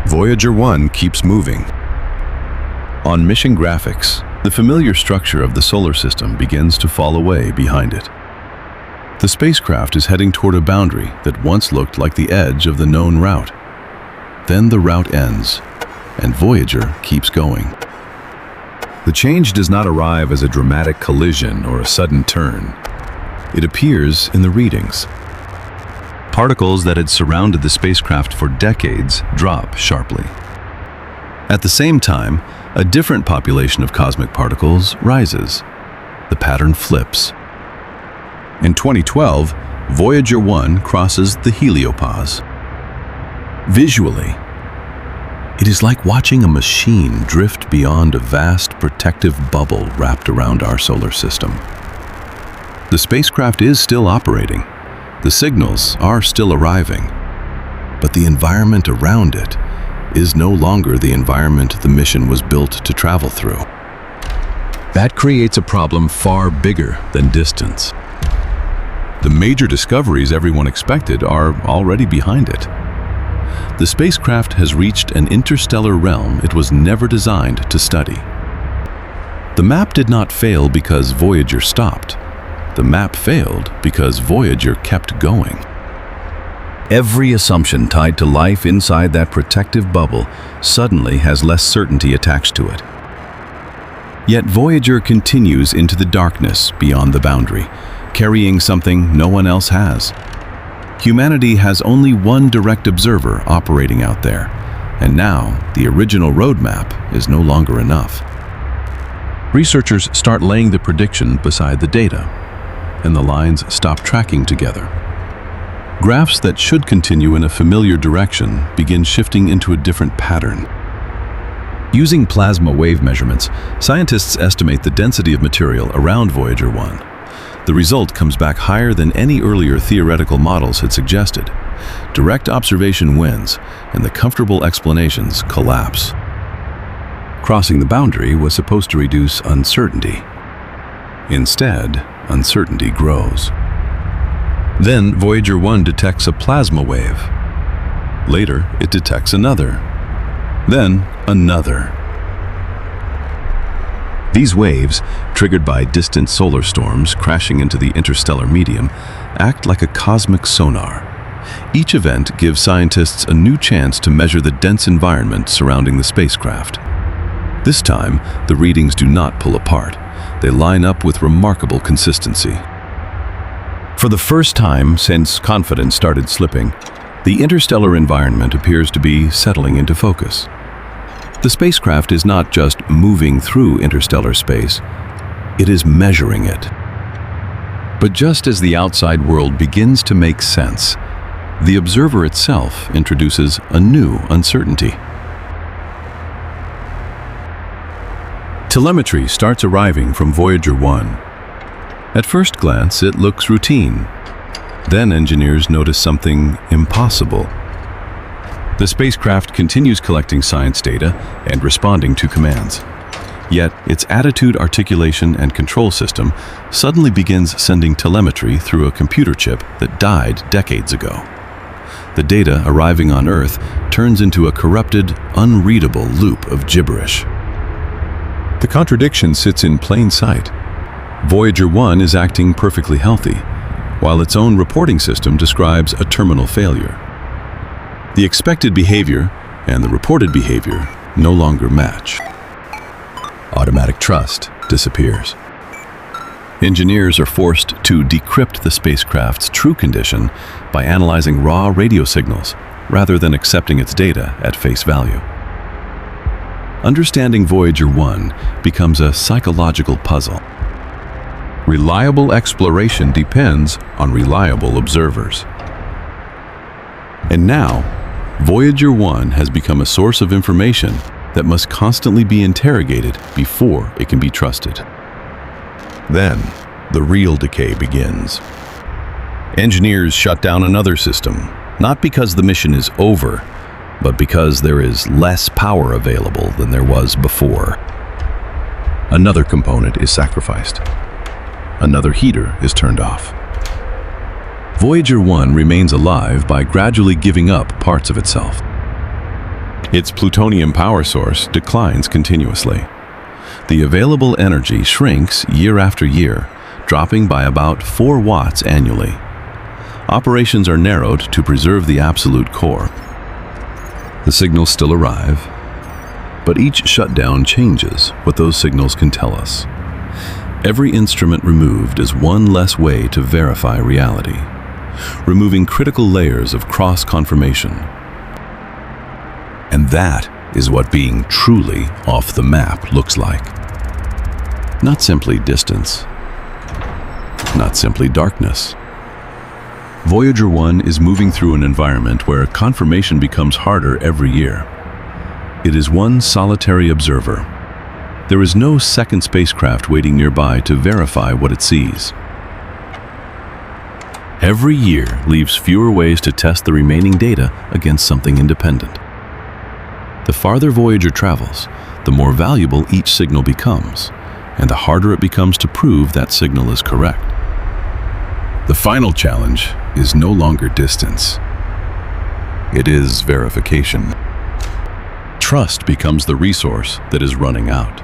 Voyager 1 keeps moving. On mission graphics, the familiar structure of the solar system begins to fall away behind it. The spacecraft is heading toward a boundary that once looked like the edge of the known route. Then the route ends, and Voyager keeps going. The change does not arrive as a dramatic collision or a sudden turn. It appears in the readings. Particles that had surrounded the spacecraft for decades drop sharply. At the same time, a different population of cosmic particles rises. The pattern flips. In 2012, Voyager 1 crosses the heliopause. Visually, it is like watching a machine drift beyond a vast protective bubble wrapped around our solar system. The spacecraft is still operating. The signals are still arriving. But the environment around it is no longer the environment the mission was built to travel through. That creates a problem far bigger than distance. The major discoveries everyone expected are already behind it. The spacecraft has reached an interstellar realm it was never designed to study. The map did not fail because Voyager stopped. The map failed because Voyager kept going. Every assumption tied to life inside that protective bubble suddenly has less certainty attached to it. Yet Voyager continues into the darkness beyond the boundary, carrying something no one else has. Humanity has only one direct observer operating out there, and now the original roadmap is no longer enough. Researchers start laying the prediction beside the data, and the lines stop tracking together. Graphs that should continue in a familiar direction begin shifting into a different pattern. Using plasma wave measurements, scientists estimate the density of material around Voyager 1. The result comes back higher than any earlier theoretical models had suggested. Direct observation wins, and the comfortable explanations collapse. Crossing the boundary was supposed to reduce uncertainty. Instead, uncertainty grows. Then Voyager 1 detects a plasma wave. Later, it detects another. Then, another. These waves, triggered by distant solar storms crashing into the interstellar medium, act like a cosmic sonar. Each event gives scientists a new chance to measure the dense environment surrounding the spacecraft. This time, the readings do not pull apart. They line up with remarkable consistency. For the first time since confidence started slipping, the interstellar environment appears to be settling into focus. The spacecraft is not just moving through interstellar space, it is measuring it. But just as the outside world begins to make sense, the observer itself introduces a new uncertainty. Telemetry starts arriving from Voyager 1. At first glance, it looks routine. Then engineers notice something impossible. The spacecraft continues collecting science data and responding to commands. Yet, its attitude, articulation, and control system suddenly begins sending telemetry through a computer chip that died decades ago. The data arriving on Earth turns into a corrupted, unreadable loop of gibberish. The contradiction sits in plain sight. Voyager 1 is acting perfectly healthy, while its own reporting system describes a terminal failure. The expected behavior and the reported behavior no longer match. Automatic trust disappears. Engineers are forced to decrypt the spacecraft's true condition by analyzing raw radio signals rather than accepting its data at face value. Understanding Voyager 1 becomes a psychological puzzle. Reliable exploration depends on reliable observers. And now, Voyager 1 has become a source of information that must constantly be interrogated before it can be trusted. Then, the real decay begins. Engineers shut down another system, not because the mission is over, but because there is less power available than there was before. Another component is sacrificed. Another heater is turned off. Voyager 1 remains alive by gradually giving up parts of itself. Its plutonium power source declines continuously. The available energy shrinks year after year, dropping by about 4 watts annually. Operations are narrowed to preserve the absolute core. The signals still arrive, but each shutdown changes what those signals can tell us. Every instrument removed is one less way to verify reality, removing critical layers of cross-confirmation. And that is what being truly off the map looks like. Not simply distance, not simply darkness. Voyager 1 is moving through an environment where confirmation becomes harder every year. It is one solitary observer. There is no second spacecraft waiting nearby to verify what it sees. Every year leaves fewer ways to test the remaining data against something independent. The farther Voyager travels, the more valuable each signal becomes, and the harder it becomes to prove that signal is correct. The final challenge is no longer distance. It is verification. Trust becomes the resource that is running out.